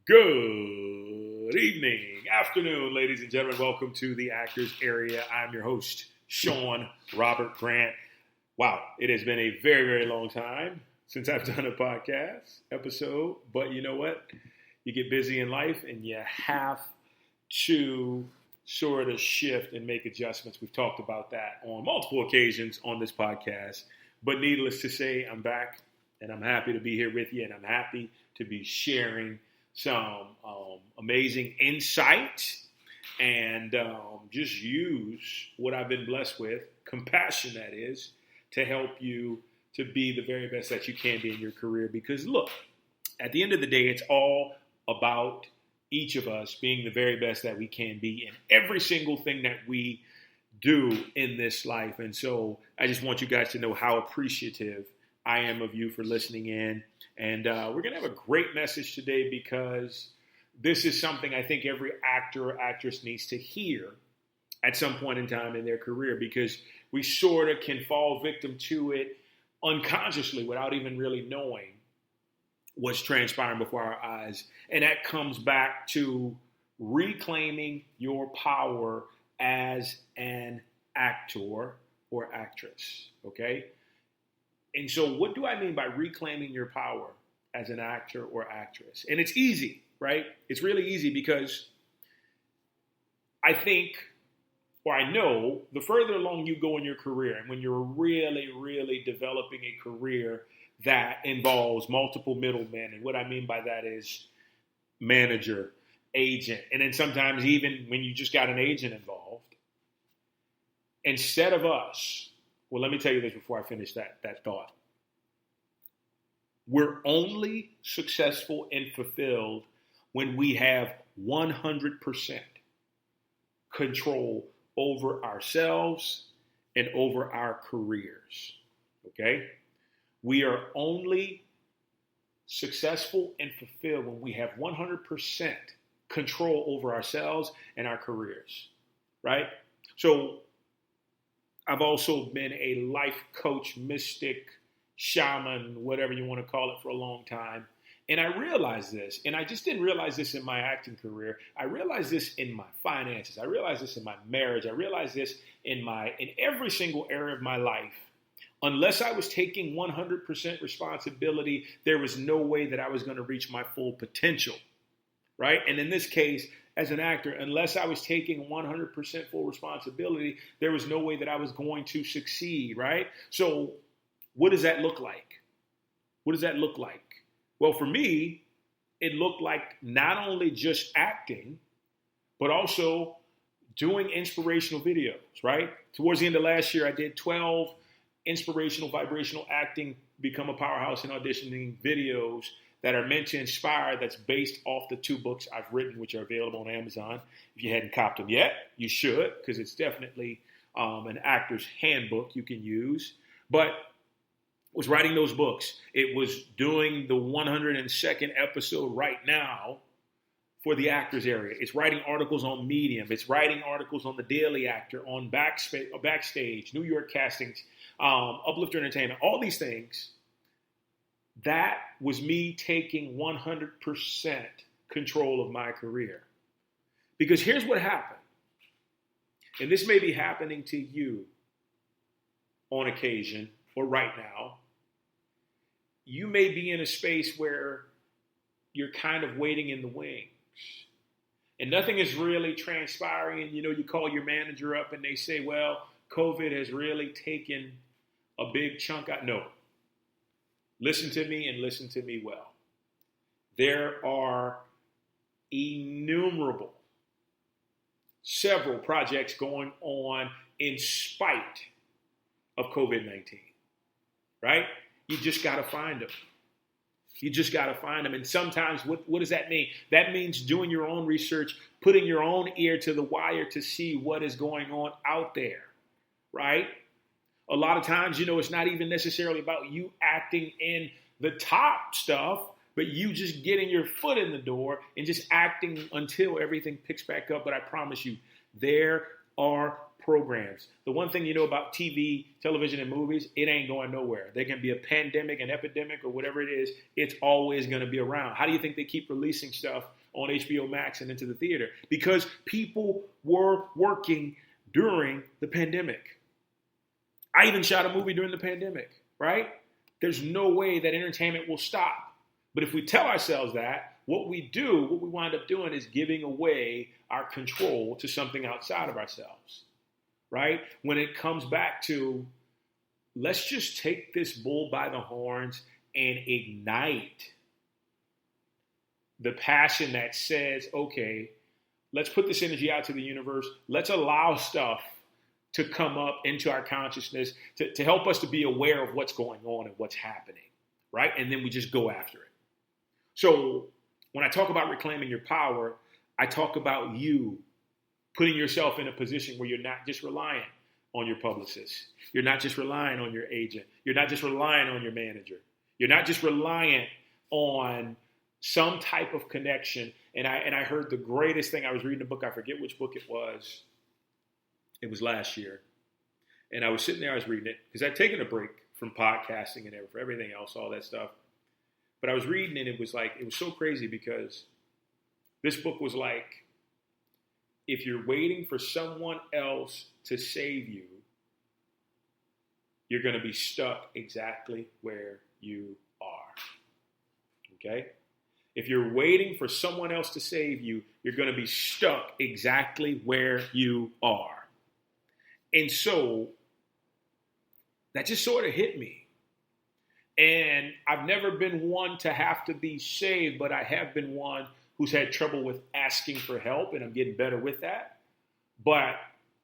Good evening, afternoon, ladies and gentlemen. Welcome to the Actors Area. I'm your host, Sean Robert Grant. Wow, it has been a very, very long time since I've done a podcast episode, but you know what? You get busy in life and you have to sort of shift and make adjustments. We've talked about that on multiple occasions on this podcast, but needless to say, I'm back and I'm happy to be here with you, and I'm happy to be sharing some amazing insight and just use what I've been blessed with, compassion that is, to help you to be the very best that you can be in your career. Because look, at the end of the day, it's all about each of us being the very best that we can be in every single thing that we do in this life. And so I just want you guys to know how appreciative I am of you for listening in. And we're going to have a great message today because this is something I think every actor or actress needs to hear at some point in time in their career, because we sort of can fall victim to it unconsciously without even really knowing what's transpiring before our eyes. And that comes back to reclaiming your power as an actor or actress, okay? And so what do I mean by reclaiming your power as an actor or actress? And it's easy, right? It's really easy because I think, or I know, the further along you go in your career, and when you're really, really developing a career that involves multiple middlemen, and what I mean by that is manager, agent, and then sometimes even when you just got an agent involved, instead of us, well, let me tell you this before I finish that thought. We're only successful and fulfilled when we have 100% control over ourselves and over our careers, okay? We are only successful and fulfilled when we have 100% control over ourselves and our careers, right? So I've also been a life coach, mystic, shaman, whatever you want to call it, for a long time. And I realized this, and I just didn't realize this in my acting career. I realized this in my finances. I realized this in my marriage. I realized this in every single area of my life. Unless I was taking 100% responsibility, there was no way that I was going to reach my full potential, right? And in this case, as an actor, unless I was taking 100% full responsibility, there was no way that I was going to succeed, right? So what does that look like? What does that look like? Well, for me, it looked like not only just acting, but also doing inspirational videos, right? Towards the end of last year, I did 12 inspirational, vibrational acting, become a powerhouse in auditioning videos that are meant to inspire, that's based off the 2 books I've written, which are available on Amazon. If you hadn't copped them yet, you should, because it's definitely an actor's handbook you can use. But I was writing those books. It was doing the 102nd episode right now for the Actors Area. It's writing articles on Medium. It's writing articles on The Daily Actor, on Backstage, New York Castings, Uplifter Entertainment, all these things. That was me taking 100% control of my career. Because here's what happened. And this may be happening to you on occasion or right now. You may be in a space where you're kind of waiting in the wings. And nothing is really transpiring. And, you call your manager up and they say, well, COVID has really taken a big chunk out. No. Listen to me and listen to me well. There are several projects going on in spite of COVID-19, right? You just got to find them. You just got to find them. And sometimes, what does that mean? That means doing your own research, putting your own ear to the wire to see what is going on out there, right? A lot of times, it's not even necessarily about you acting in the top stuff, but you just getting your foot in the door and just acting until everything picks back up. But I promise you, there are programs. The one thing you know about TV, television, and movies, it ain't going nowhere. There can be a pandemic, an epidemic, or whatever it is. It's always going to be around. How do you think they keep releasing stuff on HBO Max and into the theater? Because people were working during the pandemic. I even shot a movie during the pandemic, right? There's no way that entertainment will stop. But if we tell ourselves that, what we wind up doing is giving away our control to something outside of ourselves, right? When it comes back to, let's just take this bull by the horns and ignite the passion that says, okay, let's put this energy out to the universe. Let's allow stuff to come up into our consciousness to help us to be aware of what's going on and what's happening, right? And then we just go after it. So when I talk about reclaiming your power, I talk about you putting yourself in a position where you're not just reliant on your publicist. You're not just relying on your agent. You're not just relying on your manager. You're not just reliant on some type of connection. And I heard the greatest thing. I was reading a book. I forget which book it was. It was last year. And I was sitting there, I was reading it because I'd taken a break from podcasting and everything else, all that stuff. But I was reading and it was so crazy because this book was like, if you're waiting for someone else to save you, you're going to be stuck exactly where you are. Okay? If you're waiting for someone else to save you, you're going to be stuck exactly where you are. And so that just sort of hit me. And I've never been one to have to be saved, but I have been one who's had trouble with asking for help, and I'm getting better with that. But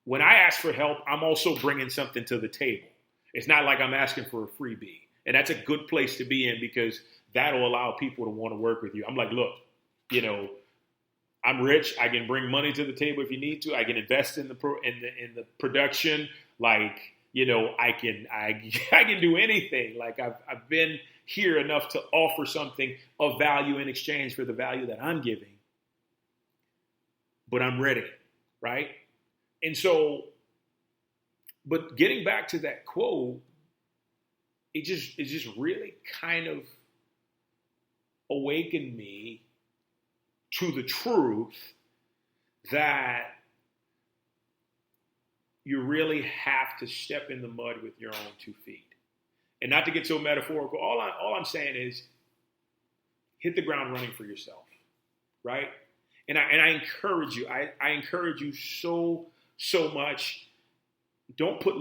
when I ask for help, I'm also bringing something to the table. It's not like I'm asking for a freebie. And that's a good place to be in because that'll allow people to want to work with you. I'm like, look, I'm rich. I can bring money to the table if you need to. I can invest in the production. Like, I can do anything. Like I've been here enough to offer something of value in exchange for the value that I'm giving. But I'm ready, right? And so, but getting back to that quote, it just really kind of awakened me to the truth that you really have to step in the mud with your own 2 feet. And not to get so metaphorical, all I'm saying is hit the ground running for yourself, right? And I encourage you, I encourage you so much. Don't put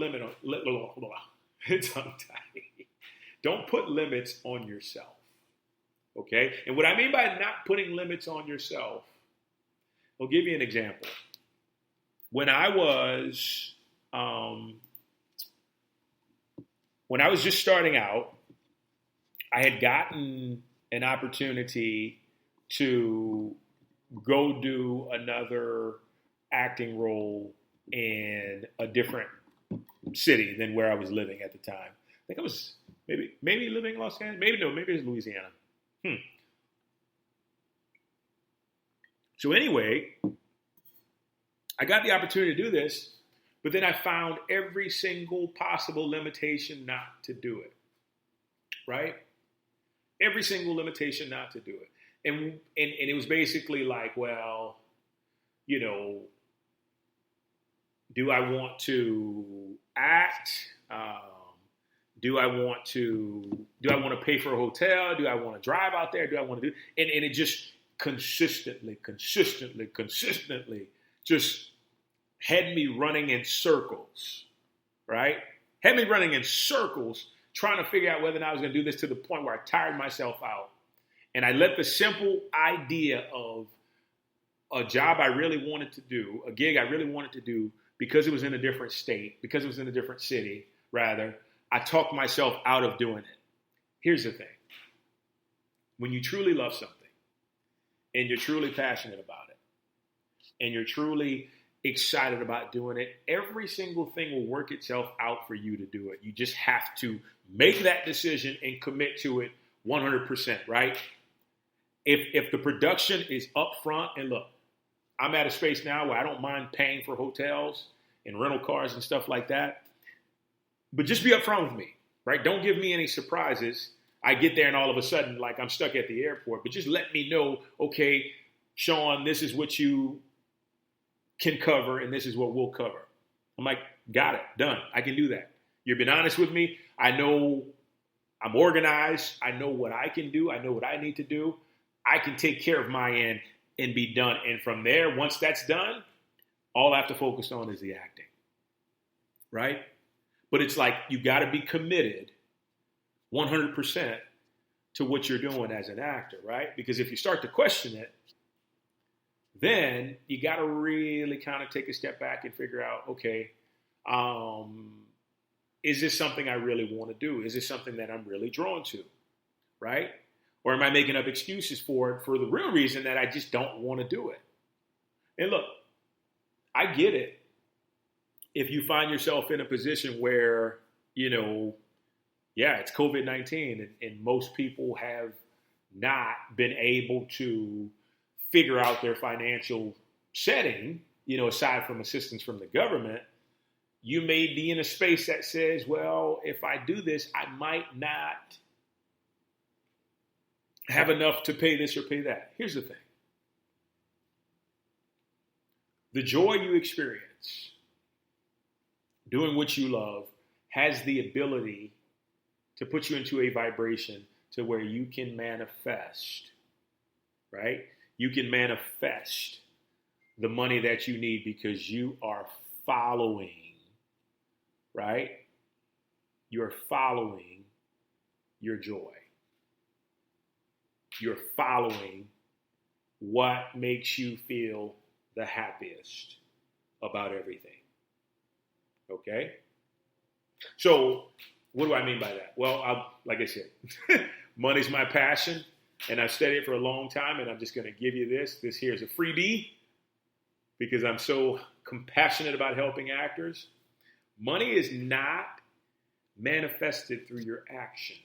Don't put limits on yourself. Okay? And what I mean by not putting limits on yourself, I'll give you an example. When I was just starting out, I had gotten an opportunity to go do another acting role in a different city than where I was living at the time. I think I was maybe living in Los Angeles. Maybe it was Louisiana. So anyway, I got the opportunity to do this, but then I found every single possible limitation not to do it. Right? Every single limitation not to do it. And it was basically like, well, do I want to act? Do I want to pay for a hotel? Do I want to drive out there? Do I want to do? And it just consistently just had me running in circles, right? Had me running in circles trying to figure out whether or not I was going to do this to the point where I tired myself out. And I let the simple idea of a job I really wanted to do, a gig I really wanted to do, because it was in a different state, because it was in a different city, rather, I talked myself out of doing it. Here's the thing. When you truly love something, and you're truly passionate about it, and you're truly excited about doing it, every single thing will work itself out for you to do it. You just have to make that decision and commit to it 100%, right? If the production is up front, and look, I'm at a space now where I don't mind paying for hotels and rental cars and stuff like that. But just be upfront with me, right? Don't give me any surprises. I get there and all of a sudden, like, I'm stuck at the airport. But just let me know, okay, Sean, this is what you can cover and this is what we'll cover. I'm like, got it, done. I can do that. You've been honest with me. I know I'm organized. I know what I can do. I know what I need to do. I can take care of my end and be done. And from there, once that's done, all I have to focus on is the acting, right? But it's like you got to be committed 100% to what you're doing as an actor, right? Because if you start to question it, then you got to really kind of take a step back and figure out, okay, is this something I really want to do? Is this something that I'm really drawn to, right? Or am I making up excuses for it for the real reason that I just don't want to do it? And look, I get it. If you find yourself in a position where, it's COVID-19 and most people have not been able to figure out their financial setting, aside from assistance from the government, you may be in a space that says, well, if I do this, I might not have enough to pay this or pay that. Here's the thing. The joy you experience doing what you love has the ability to put you into a vibration to where you can manifest, right? You can manifest the money that you need because you are following, right? You're following your joy. You're following what makes you feel the happiest about everything. Okay? So, what do I mean by that? Well, like I said, money's my passion, and I've studied it for a long time, and I'm just going to give you this. This here is a freebie because I'm so compassionate about helping actors. Money is not manifested through your actions.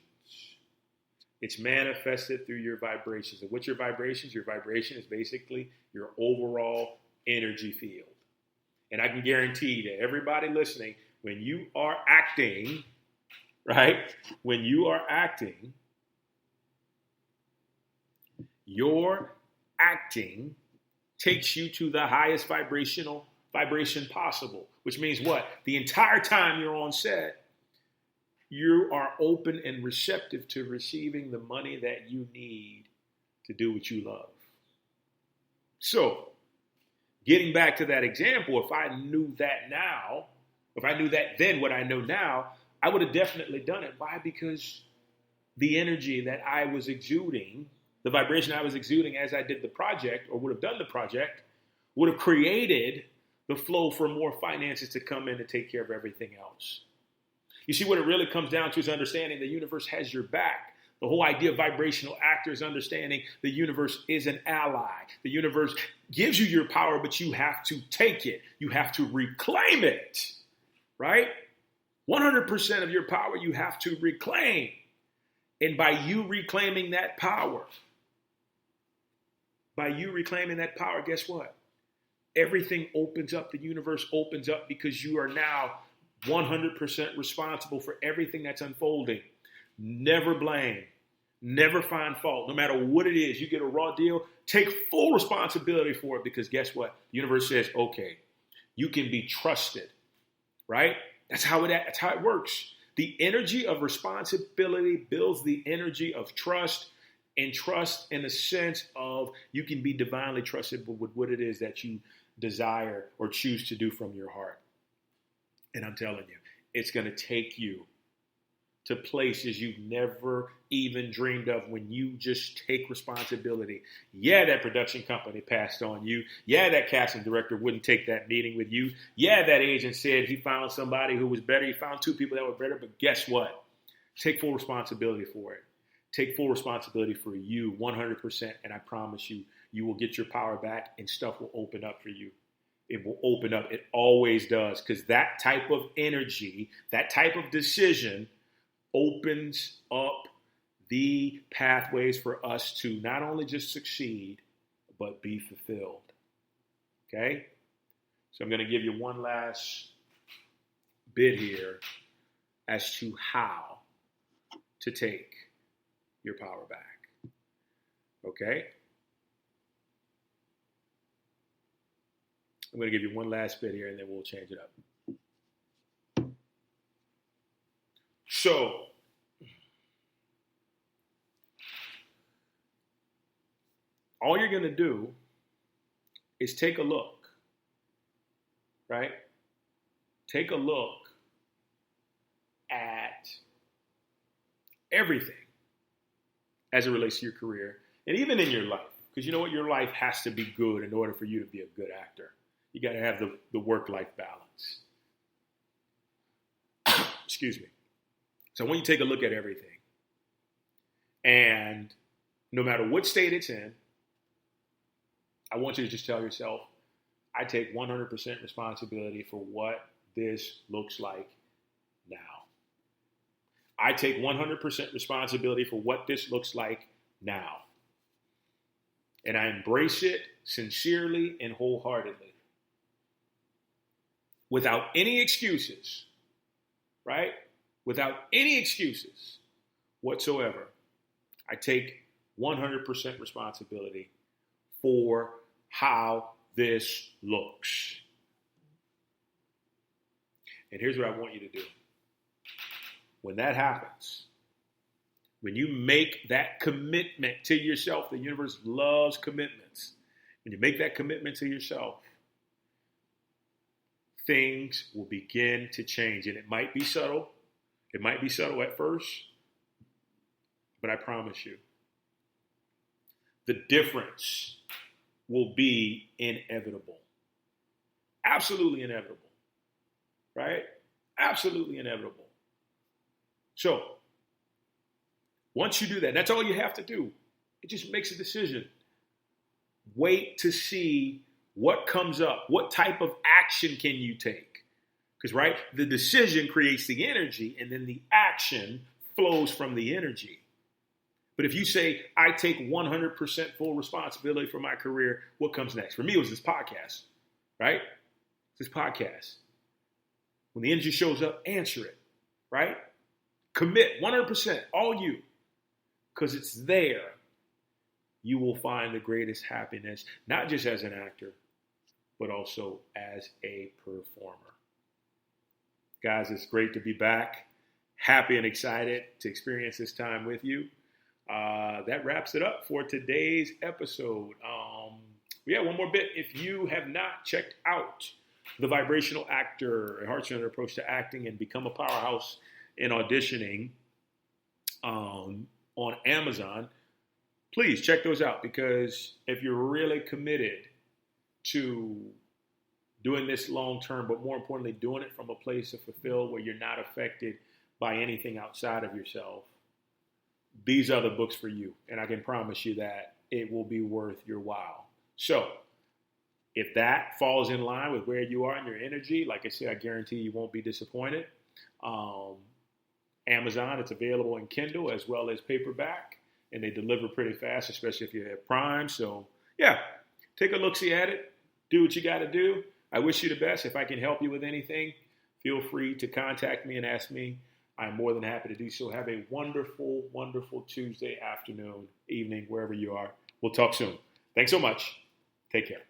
It's manifested through your vibrations. And what's your vibrations? Your vibration is basically your overall energy field. And I can guarantee to everybody listening, when you are acting, right? When you are acting, your acting takes you to the highest vibration possible, which means what? The entire time you're on set, you are open and receptive to receiving the money that you need to do what you love. So, getting back to that example, if I knew that now, if I knew that then what I know now, I would have definitely done it. Why? Because the energy that I was exuding, the vibration I was exuding as I did the project or would have done the project, would have created the flow for more finances to come in to take care of everything else. You see, what it really comes down to is understanding the universe has your back. The whole idea of vibrational actors, understanding the universe is an ally. The universe gives you your power, but you have to take it. You have to reclaim it, right? 100% of your power you have to reclaim. And by you reclaiming that power, guess what? Everything opens up. The universe opens up because you are now 100% responsible for everything that's unfolding. Never blame. Never find fault. No matter what it is, you get a raw deal, take full responsibility for it because guess what? The universe says, okay, you can be trusted, right? That's how it works. The energy of responsibility builds the energy of trust, and trust in the sense of you can be divinely trusted with what it is that you desire or choose to do from your heart. And I'm telling you, it's going to take you to places you've never even dreamed of when you just take responsibility. Yeah, that production company passed on you. Yeah, that casting director wouldn't take that meeting with you. Yeah, that agent said he found somebody who was better. He found two people that were better. But guess what? Take full responsibility for it. Take full responsibility for you 100%. And I promise you, you will get your power back and stuff will open up for you. It will open up. It always does. Because that type of energy, that type of decision opens up the pathways for us to not only just succeed, but be fulfilled. Okay? So I'm going to give you one last bit here as to how to take your power back. Okay? I'm going to give you one last bit here and then we'll change it up. So, all you're going to do is take a look, right? Take a look at everything as it relates to your career and even in your life. Because you know what? Your life has to be good in order for you to be a good actor. You got to have the work-life balance. Excuse me. So when you take a look at everything, and no matter what state it's in, I want you to just tell yourself, I take 100% responsibility for what this looks like now. I take 100% responsibility for what this looks like now. And I embrace it sincerely and wholeheartedly. Without any excuses, right? Without any excuses whatsoever, I take 100% responsibility for how this looks. And here's what I want you to do. When that happens, when you make that commitment to yourself, the universe loves commitments. When you make that commitment to yourself, things will begin to change. And it might be subtle. It might be subtle at first, but I promise you, the difference will be inevitable. Absolutely inevitable. Right? Absolutely inevitable. So, once you do that, that's all you have to do. It just makes a decision. Wait to see what comes up. What type of action can you take? Because, right, the decision creates the energy, and then the action flows from the energy. But if you say, I take 100% full responsibility for my career, what comes next? For me, it was this podcast, right? This podcast. When the energy shows up, answer it, right? Commit 100%, all you. Because it's there you will find the greatest happiness, not just as an actor, but also as a performer. Guys, it's great to be back. Happy and excited to experience this time with you. That wraps it up for today's episode. One more bit. If you have not checked out The Vibrational Actor, a heart-centered approach to acting and become a powerhouse in auditioning on Amazon, please check those out, because if you're really committed to doing this long term, but more importantly, doing it from a place of fulfilled where you're not affected by anything outside of yourself, these are the books for you. And I can promise you that it will be worth your while. So if that falls in line with where you are in your energy, like I said, I guarantee you won't be disappointed. Amazon, it's available in Kindle as well as paperback, and they deliver pretty fast, especially if you have Prime. So yeah, take a look-see at it. Do what you got to do. I wish you the best. If I can help you with anything, feel free to contact me and ask me. I'm more than happy to do so. Have a wonderful, wonderful Tuesday afternoon, evening, wherever you are. We'll talk soon. Thanks so much. Take care.